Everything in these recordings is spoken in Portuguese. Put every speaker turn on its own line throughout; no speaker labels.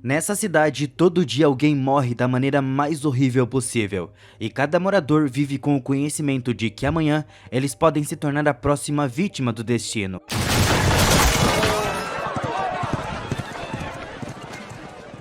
Nessa cidade, todo dia alguém morre da maneira mais horrível possível, e cada morador vive com o conhecimento de que amanhã eles podem se tornar a próxima vítima do destino.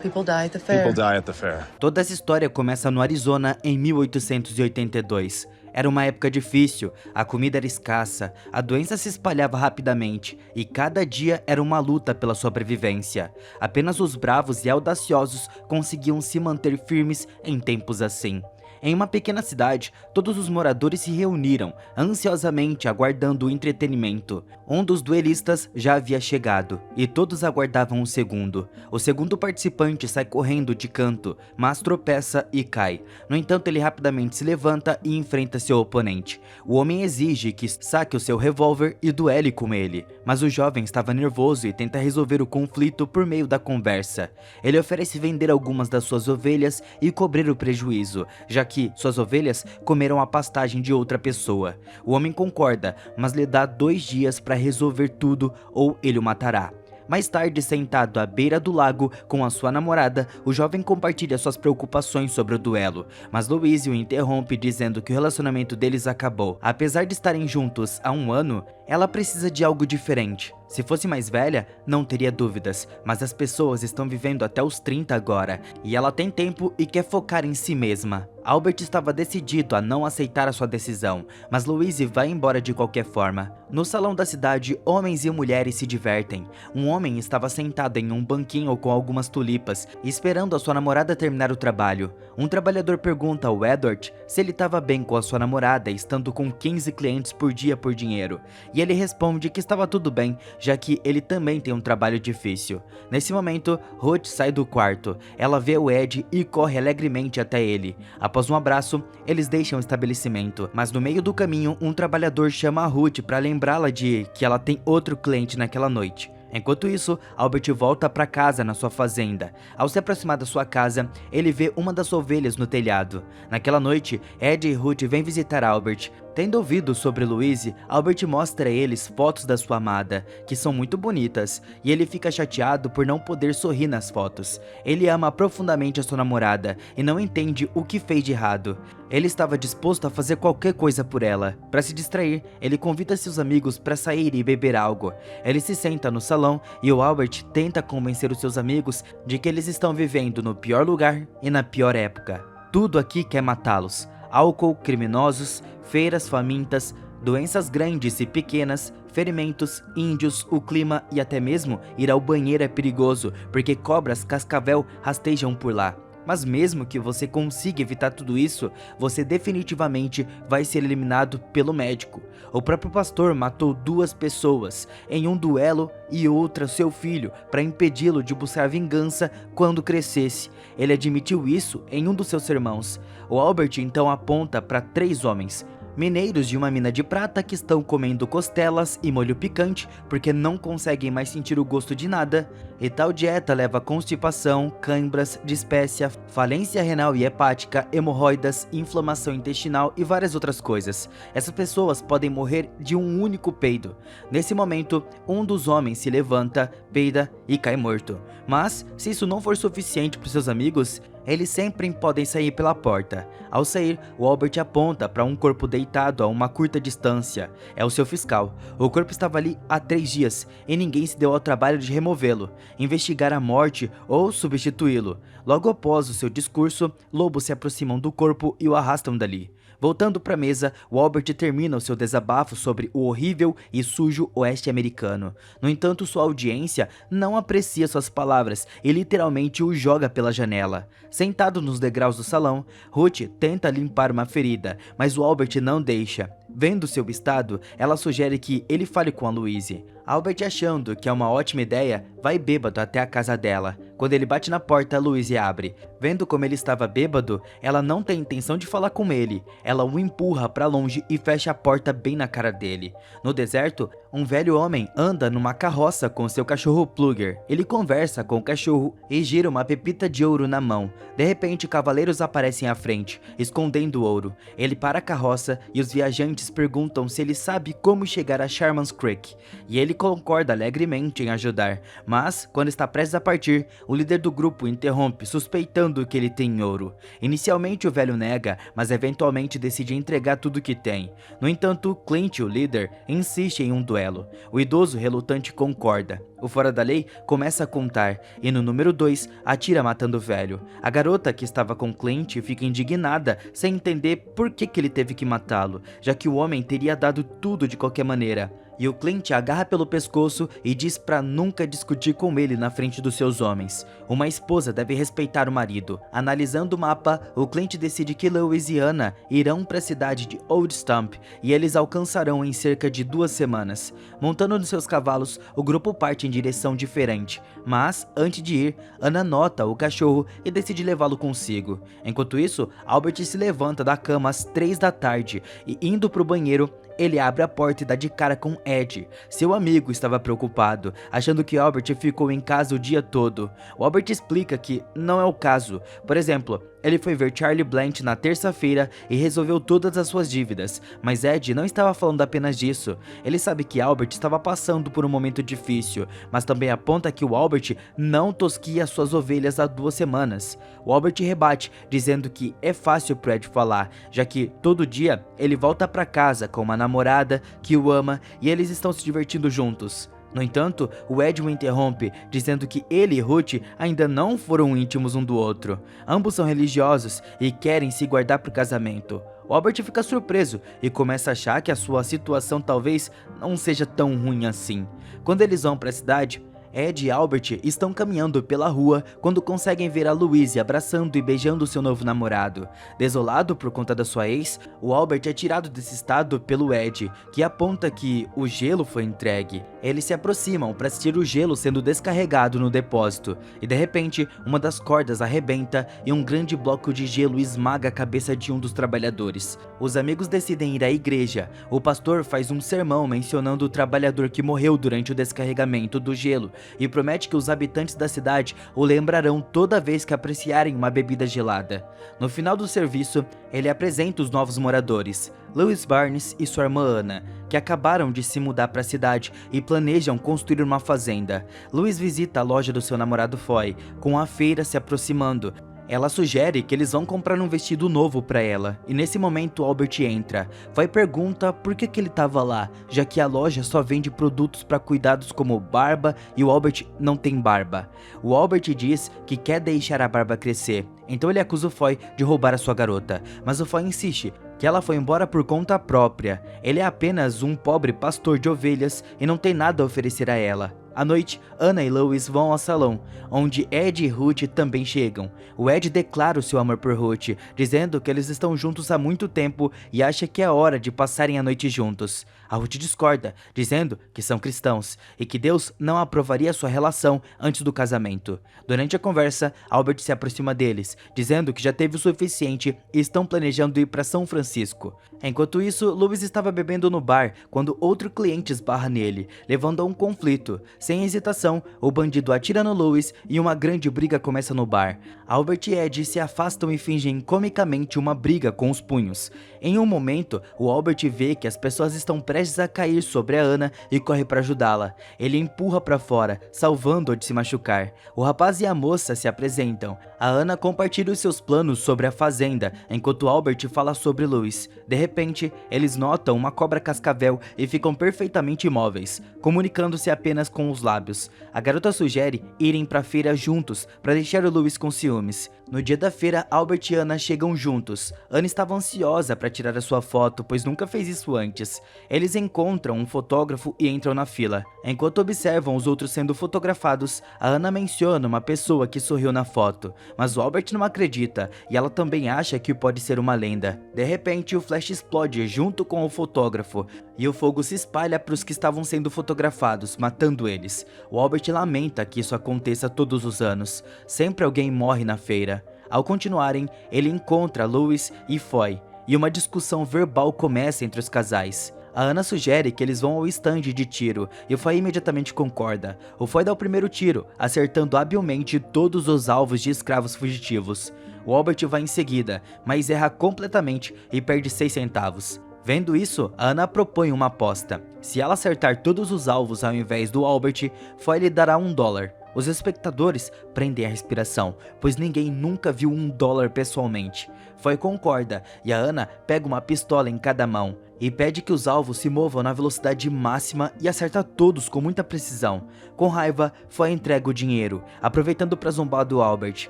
People die at the fair.
Toda essa história começa no Arizona em 1882. Era uma época difícil, a comida era escassa, a doença se espalhava rapidamente e cada dia era uma luta pela sobrevivência. Apenas os bravos e audaciosos conseguiam se manter firmes em tempos assim. Em uma pequena cidade, todos os moradores se reuniram, ansiosamente aguardando o entretenimento. Um dos duelistas já havia chegado, e todos aguardavam o segundo. O segundo participante sai correndo de canto, mas tropeça e cai. No entanto, ele rapidamente se levanta e enfrenta seu oponente. O homem exige que saque o seu revólver e duele com ele, mas o jovem estava nervoso e tenta resolver o conflito por meio da conversa. Ele oferece vender algumas das suas ovelhas e cobrir o prejuízo, já que suas ovelhas comeram a pastagem de outra pessoa. O homem concorda, mas lhe dá 2 dias para resolver tudo ou ele o matará. Mais tarde, sentado à beira do lago com a sua namorada, o jovem compartilha suas preocupações sobre o duelo, mas Louise o interrompe dizendo que o relacionamento deles acabou. Apesar de estarem juntos há 1 ano, ela precisa de algo diferente. Se fosse mais velha, não teria dúvidas, mas as pessoas estão vivendo até os 30 agora, e ela tem tempo e quer focar em si mesma. Albert estava decidido a não aceitar a sua decisão, mas Louise vai embora de qualquer forma. No salão da cidade, homens e mulheres se divertem. Um homem estava sentado em um banquinho com algumas tulipas, esperando a sua namorada terminar o trabalho. Um trabalhador pergunta ao Edward se ele estava bem com a sua namorada, estando com 15 clientes por dia por dinheiro, e ele responde que estava tudo bem, já que ele também tem um trabalho difícil. Nesse momento, Ruth sai do quarto. Ela vê o Ed e corre alegremente até ele. Após um abraço, eles deixam o estabelecimento, mas no meio do caminho, um trabalhador chama a Ruth para lembrá-la de que ela tem outro cliente naquela noite. Enquanto isso, Albert volta para casa na sua fazenda. Ao se aproximar da sua casa, ele vê uma das ovelhas no telhado. Naquela noite, Ed e Ruth vêm visitar Albert. Tendo ouvido sobre Louise, Albert mostra a eles fotos da sua amada, que são muito bonitas, e ele fica chateado por não poder sorrir nas fotos. Ele ama profundamente a sua namorada e não entende o que fez de errado. Ele estava disposto a fazer qualquer coisa por ela. Para se distrair, ele convida seus amigos para sair e beber algo. Ele se senta no salão e o Albert tenta convencer os seus amigos de que eles estão vivendo no pior lugar e na pior época. Tudo aqui quer matá-los. Álcool, criminosos, feiras famintas, doenças grandes e pequenas, ferimentos, índios, o clima e até mesmo ir ao banheiro é perigoso, porque cobras cascavel rastejam por lá. Mas mesmo que você consiga evitar tudo isso, você definitivamente vai ser eliminado pelo médico. O próprio pastor matou 2 pessoas em um duelo e outra seu filho para impedi-lo de buscar vingança quando crescesse. Ele admitiu isso em um dos seus sermãos. O Albert então aponta para 3 homens, mineiros de uma mina de prata que estão comendo costelas e molho picante porque não conseguem mais sentir o gosto de nada, e tal dieta leva a constipação, câimbras, dispépsia, falência renal e hepática, hemorroidas, inflamação intestinal e várias outras coisas. Essas pessoas podem morrer de um único peido. Nesse momento, um dos homens se levanta, peida e cai morto. Mas, se isso não for suficiente para seus amigos, eles sempre podem sair pela porta. Ao sair, o Albert aponta para um corpo deitado a uma curta distância. É o seu fiscal. O corpo estava ali há 3 dias e ninguém se deu ao trabalho de removê-lo, investigar a morte ou substituí-lo. Logo após o seu discurso, lobos se aproximam do corpo e o arrastam dali. Voltando para a mesa, o Albert termina o seu desabafo sobre o horrível e sujo oeste americano. No entanto, sua audiência não aprecia suas palavras e literalmente o joga pela janela. Sentado nos degraus do salão, Ruth tenta limpar uma ferida, mas o Albert não deixa. Vendo seu estado, ela sugere que ele fale com a Louise. Albert, achando que é uma ótima ideia, vai bêbado até a casa dela. Quando ele bate na porta, Louise abre. Vendo como ele estava bêbado, ela não tem intenção de falar com ele. Ela o empurra para longe e fecha a porta bem na cara dele. No deserto, um velho homem anda numa carroça com seu cachorro Plugger. Ele conversa com o cachorro e gira uma pepita de ouro na mão. De repente, cavaleiros aparecem à frente, escondendo o ouro. Ele para a carroça e os viajantes perguntam se ele sabe como chegar a Sharman's Creek. E ele ele concorda alegremente em ajudar, mas, quando está prestes a partir, o líder do grupo interrompe, suspeitando que ele tem ouro. Inicialmente o velho nega, mas eventualmente decide entregar tudo que tem. No entanto, Clint, o líder, insiste em um duelo. O idoso relutante concorda. O fora da lei começa a contar, e no número 2, atira matando o velho. A garota que estava com Clint fica indignada, sem entender por que ele teve que matá-lo, já que o homem teria dado tudo de qualquer maneira. E o Clint agarra pelo pescoço e diz pra nunca discutir com ele na frente dos seus homens. Uma esposa deve respeitar o marido. Analisando o mapa, o Clint decide que Lewis e Anna irão para a cidade de Old Stump e eles alcançarão em cerca de 2 semanas. Montando nos seus cavalos, o grupo parte em direção diferente, mas antes de ir, Anna nota o cachorro e decide levá-lo consigo. Enquanto isso, Albert se levanta da cama às 3 da tarde e, indo pro banheiro, ele abre a porta e dá de cara com Ed. Seu amigo estava preocupado, achando que Albert ficou em casa o dia todo. O Albert explica que não é o caso. Por exemplo, ele foi ver Charlie Blant na terça-feira e resolveu todas as suas dívidas, mas Ed não estava falando apenas disso. Ele sabe que Albert estava passando por um momento difícil, mas também aponta que o Albert não tosquia suas ovelhas há 2 semanas. O Albert rebate, dizendo que é fácil pro Ed falar, já que todo dia ele volta para casa com uma namorada que o ama e eles estão se divertindo juntos. No entanto, o Ed o interrompe, dizendo que ele e Ruth ainda não foram íntimos um do outro. Ambos são religiosos e querem se guardar para o casamento. O Albert fica surpreso e começa a achar que a sua situação talvez não seja tão ruim assim. Quando eles vão para a cidade, Ed e Albert estão caminhando pela rua quando conseguem ver a Louise abraçando e beijando seu novo namorado. Desolado por conta da sua ex, o Albert é tirado desse estado pelo Ed, que aponta que o gelo foi entregue. Eles se aproximam para assistir o gelo sendo descarregado no depósito, e de repente, uma das cordas arrebenta e um grande bloco de gelo esmaga a cabeça de um dos trabalhadores. Os amigos decidem ir à igreja. O pastor faz um sermão mencionando o trabalhador que morreu durante o descarregamento do gelo, e promete que os habitantes da cidade o lembrarão toda vez que apreciarem uma bebida gelada. No final do serviço, ele apresenta os novos moradores, Lewis Barnes e sua irmã Anna, que acabaram de se mudar para a cidade e planejam construir uma fazenda. Lewis visita a loja do seu namorado Foy, com a feira se aproximando. Ela sugere que eles vão comprar um vestido novo para ela, e nesse momento Albert entra. Foy pergunta por que ele estava lá, já que a loja só vende produtos para cuidados como barba e o Albert não tem barba. O Albert diz que quer deixar a barba crescer, então ele acusa o Foy de roubar a sua garota, mas o Foy insiste que ela foi embora por conta própria. Ele é apenas um pobre pastor de ovelhas e não tem nada a oferecer a ela. À noite, Anna e Lewis vão ao salão, onde Ed e Ruth também chegam. O Ed declara o seu amor por Ruth, dizendo que eles estão juntos há muito tempo e acha que é hora de passarem a noite juntos. A Ruth discorda, dizendo que são cristãos e que Deus não aprovaria sua relação antes do casamento. Durante a conversa, Albert se aproxima deles, dizendo que já teve o suficiente e estão planejando ir para São Francisco. Enquanto isso, Lewis estava bebendo no bar quando outro cliente esbarra nele, levando a um conflito. Sem hesitação, o bandido atira no Lewis e uma grande briga começa no bar. Albert e Ed se afastam e fingem comicamente uma briga com os punhos. Em um momento, o Albert vê que as pessoas estão prestes a cair sobre a Anna e corre para ajudá-la. Ele empurra para fora, salvando-a de se machucar. O rapaz e a moça se apresentam. A Anna compartilha os seus planos sobre a fazenda, enquanto Albert fala sobre Lewis. De repente, eles notam uma cobra cascavel e ficam perfeitamente imóveis, comunicando-se apenas com os lábios. A garota sugere irem para a feira juntos para deixar o Lewis com ciúmes. No dia da feira, Albert e Anna chegam juntos. Anna estava ansiosa para tirar a sua foto, pois nunca fez isso antes. Eles encontram um fotógrafo e entram na fila. Enquanto observam os outros sendo fotografados, a Anna menciona uma pessoa que sorriu na foto, mas o Albert não acredita e ela também acha que pode ser uma lenda. De repente, o flash explode junto com o fotógrafo e o fogo se espalha para os que estavam sendo fotografados, matando eles. O Albert lamenta que isso aconteça todos os anos. Sempre alguém morre na feira. Ao continuarem, ele encontra Lewis e Foy, e uma discussão verbal começa entre os casais. A Anna sugere que eles vão ao estande de tiro, e o Foy imediatamente concorda. O Foy dá o primeiro tiro, acertando habilmente todos os alvos de escravos fugitivos. O Albert vai em seguida, mas erra completamente e perde 6 centavos. Vendo isso, a Ana propõe uma aposta. Se ela acertar todos os alvos ao invés do Albert, Foy lhe dará $1. Os espectadores prendem a respiração, pois ninguém nunca viu $1 pessoalmente. Foy concorda e a Ana pega uma pistola em cada mão e pede que os alvos se movam na velocidade máxima e acerta todos com muita precisão. Com raiva, Foy entrega o dinheiro, aproveitando para zombar do Albert.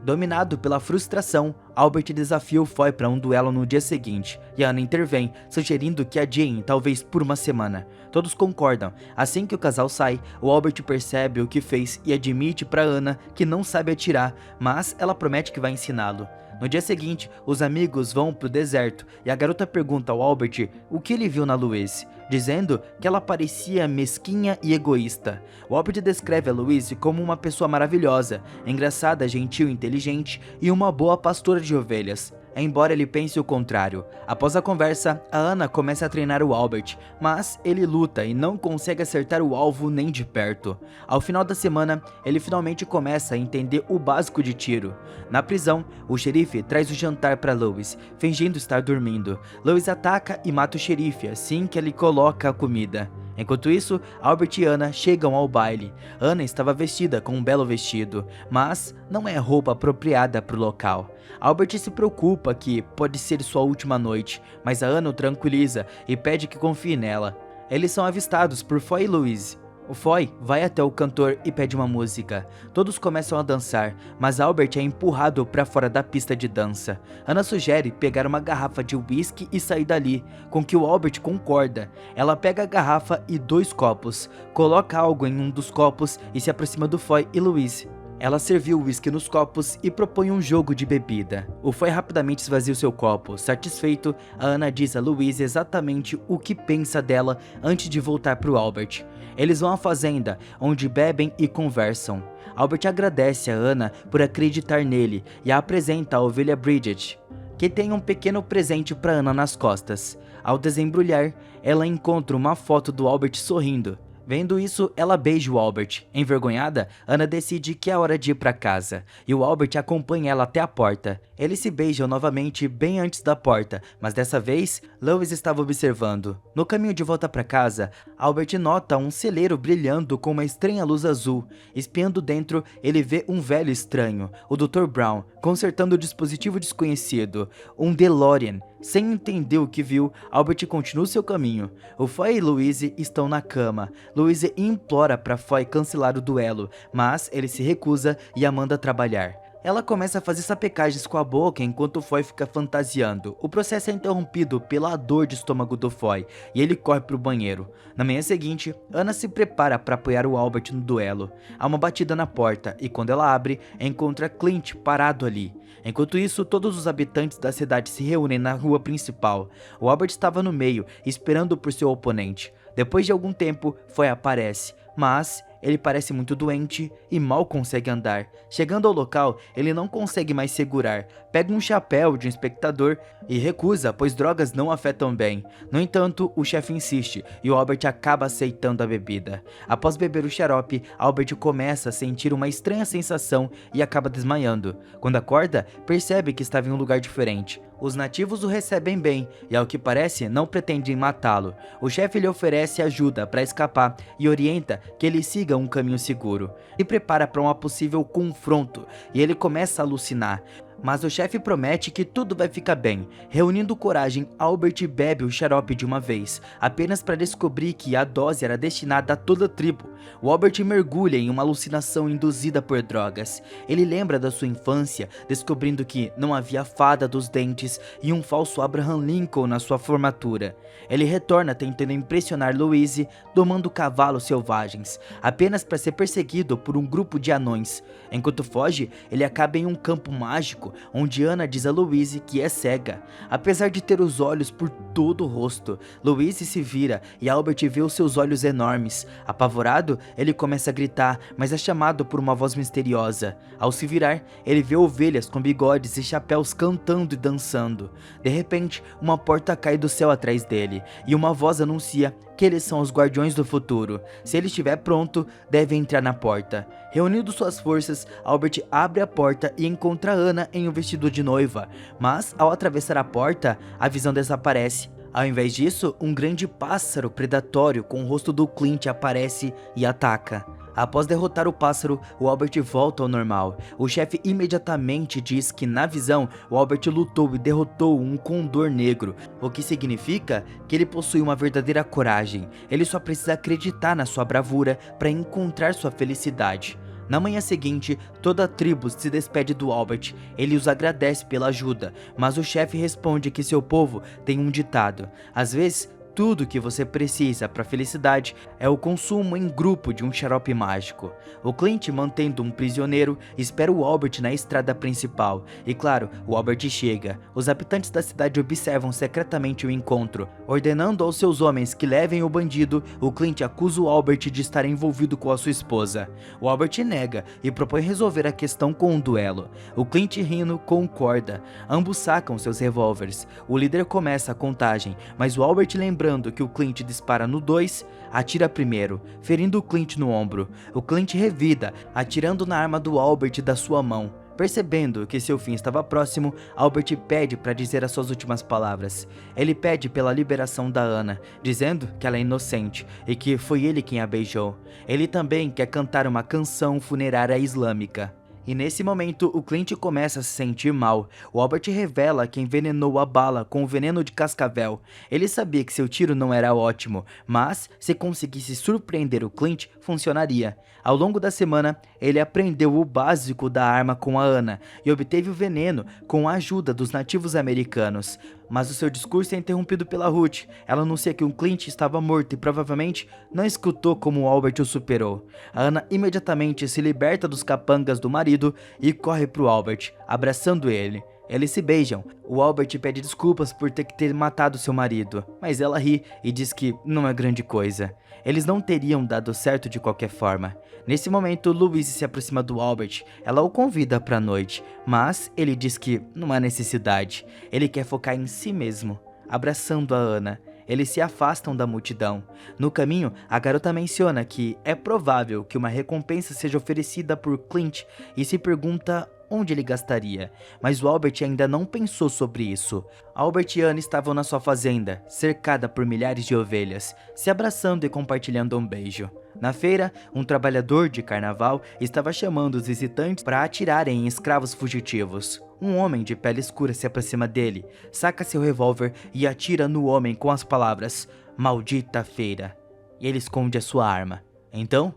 Dominado pela frustração, Albert desafia o Foy para um duelo no dia seguinte, e Ana intervém, sugerindo que adiem talvez por uma semana. Todos concordam. Assim que o casal sai, o Albert percebe o que fez e admite para Ana que não sabe atirar, mas ela promete que vai ensiná-lo. No dia seguinte, os amigos vão pro deserto e a garota pergunta ao Albert o que ele viu na Louise, dizendo que ela parecia mesquinha e egoísta. O Albert descreve a Louise como uma pessoa maravilhosa, engraçada, gentil, inteligente e uma boa pastora de ovelhas. Embora ele pense o contrário. Após a conversa, a Ana começa a treinar o Albert, mas ele luta e não consegue acertar o alvo nem de perto. Ao final da semana, ele finalmente começa a entender o básico de tiro. Na prisão, o xerife traz o jantar para Louise, fingindo estar dormindo. Louise ataca e mata o xerife assim que ele coloca a comida. Enquanto isso, Albert e Ana chegam ao baile. Ana estava vestida com um belo vestido, mas não é roupa apropriada para o local. Albert se preocupa que pode ser sua última noite, mas a Ana o tranquiliza e pede que confie nela. Eles são avistados por Foy e Louise. O Foy vai até o cantor e pede uma música. Todos começam a dançar, mas Albert é empurrado para fora da pista de dança. Ana sugere pegar uma garrafa de uísque e sair dali, com que o Albert concorda. Ela pega a garrafa e 2 copos, coloca algo em um dos copos e se aproxima do Foy e Louise. Ela serviu o uísque nos copos e propõe um jogo de bebida. O Foy rapidamente esvazia o seu copo. Satisfeito, a Ana diz a Louise exatamente o que pensa dela antes de voltar para o Albert. Eles vão à fazenda, onde bebem e conversam. Albert agradece a Ana por acreditar nele e a apresenta a ovelha Bridget, que tem um pequeno presente para Ana nas costas. Ao desembrulhar, ela encontra uma foto do Albert sorrindo. Vendo isso, ela beija o Albert. Envergonhada, Ana decide que é hora de ir para casa, e o Albert acompanha ela até a porta. Eles se beijam novamente bem antes da porta, mas dessa vez, Louise estava observando. No caminho de volta para casa, Albert nota um celeiro brilhando com uma estranha luz azul. Espiando dentro, ele vê um velho estranho, o Dr. Brown, consertando o dispositivo desconhecido, um DeLorean. Sem entender o que viu, Albert continua seu caminho. O Foy e Louise estão na cama. Louise implora para Foy cancelar o duelo, mas ele se recusa e a manda trabalhar. Ela começa a fazer sapecagens com a boca enquanto o Foy fica fantasiando. O processo é interrompido pela dor de estômago do Foy e ele corre para o banheiro. Na manhã seguinte, Ana se prepara para apoiar o Albert no duelo. Há uma batida na porta e quando ela abre, encontra Clint parado ali. Enquanto isso, todos os habitantes da cidade se reúnem na rua principal. O Albert estava no meio, esperando por seu oponente. Depois de algum tempo, Foy aparece, mas ele parece muito doente e mal consegue andar. Chegando ao local, ele não consegue mais segurar. Pega um chapéu de um espectador e recusa, pois drogas não afetam bem. No entanto, o chefe insiste e o Albert acaba aceitando a bebida. Após beber o xarope, Albert começa a sentir uma estranha sensação e acaba desmaiando. Quando acorda, percebe que estava em um lugar diferente. Os nativos o recebem bem e, ao que parece, não pretendem matá-lo. O chefe lhe oferece ajuda para escapar e orienta que ele siga um caminho seguro. Se prepara para um possível confronto e ele começa a alucinar. Mas o chefe promete que tudo vai ficar bem. Reunindo coragem, Albert bebe o xarope de uma vez, apenas para descobrir que a dose era destinada a toda a tribo. O Albert mergulha em uma alucinação induzida por drogas. Ele lembra da sua infância, descobrindo que não havia fada dos dentes e um falso Abraham Lincoln na sua formatura. Ele retorna tentando impressionar Louise, domando cavalos selvagens, apenas para ser perseguido por um grupo de anões. Enquanto foge, ele acaba em um campo mágico, onde Ana diz a Louise que é cega, apesar de ter os olhos por todo o rosto. Louise se vira e Albert vê os seus olhos enormes. Apavorado, ele começa a gritar, mas é chamado por uma voz misteriosa. Ao se virar, ele vê ovelhas com bigodes e chapéus cantando e dançando. De repente, uma porta cai do céu atrás dele, e uma voz anuncia que eles são os guardiões do futuro. Se ele estiver pronto, deve entrar na porta. Reunindo suas forças, Albert abre a porta e encontra Ana em um vestido de noiva. Mas, ao atravessar a porta, a visão desaparece. Ao invés disso, um grande pássaro predatório com o rosto do Clint aparece e ataca. Após derrotar o pássaro, o Albert volta ao normal. O chefe imediatamente diz que na visão, o Albert lutou e derrotou um condor negro, o que significa que ele possui uma verdadeira coragem. Ele só precisa acreditar na sua bravura para encontrar sua felicidade. Na manhã seguinte, toda a tribo se despede do Albert. Ele os agradece pela ajuda, mas o chefe responde que seu povo tem um ditado: às vezes, tudo que você precisa para felicidade é o consumo em grupo de um xarope mágico. O Clint, mantendo um prisioneiro, espera o Albert na estrada principal. E claro, o Albert chega. Os habitantes da cidade observam secretamente o encontro. Ordenando aos seus homens que levem o bandido, o Clint acusa o Albert de estar envolvido com a sua esposa. O Albert nega e propõe resolver a questão com um duelo. O Clint, rindo, concorda. Ambos sacam seus revólveres. O líder começa a contagem, mas o Albert, lembrando que o Clint dispara no 2, atira primeiro, ferindo o Clint no ombro. O Clint revida, atirando na arma do Albert da sua mão. Percebendo que seu fim estava próximo, Albert pede para dizer as suas últimas palavras. Ele pede pela liberação da Anna, dizendo que ela é inocente e que foi ele quem a beijou. Ele também quer cantar uma canção funerária islâmica. E nesse momento, o Clint começa a se sentir mal. O Albert revela que envenenou a bala com o veneno de cascavel. Ele sabia que seu tiro não era ótimo, mas se conseguisse surpreender o Clint, funcionaria. Ao longo da semana, ele aprendeu o básico da arma com a Anna e obteve o veneno com a ajuda dos nativos americanos. Mas o seu discurso é interrompido pela Ruth. Ela anuncia que o Clint estava morto e provavelmente não escutou como o Albert o superou. A Anna imediatamente se liberta dos capangas do marido e corre para o Albert, abraçando ele. Eles se beijam. O Albert pede desculpas por ter matado seu marido, mas ela ri e diz que não é grande coisa. Eles não teriam dado certo de qualquer forma. Nesse momento, Louise se aproxima do Albert. Ela o convida para a noite, mas ele diz que não há necessidade. Ele quer focar em si mesmo. Abraçando a Anna, eles se afastam da multidão. No caminho, a garota menciona que é provável que uma recompensa seja oferecida por Clint e se pergunta onde ele gastaria, mas o Albert ainda não pensou sobre isso. Albert e Anna estavam na sua fazenda, cercada por milhares de ovelhas, se abraçando e compartilhando um beijo. Na feira, um trabalhador de carnaval estava chamando os visitantes para atirarem em escravos fugitivos. Um homem de pele escura se aproxima dele, saca seu revólver e atira no homem com as palavras "Maldita feira", e ele esconde a sua arma. Então,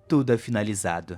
tudo é finalizado.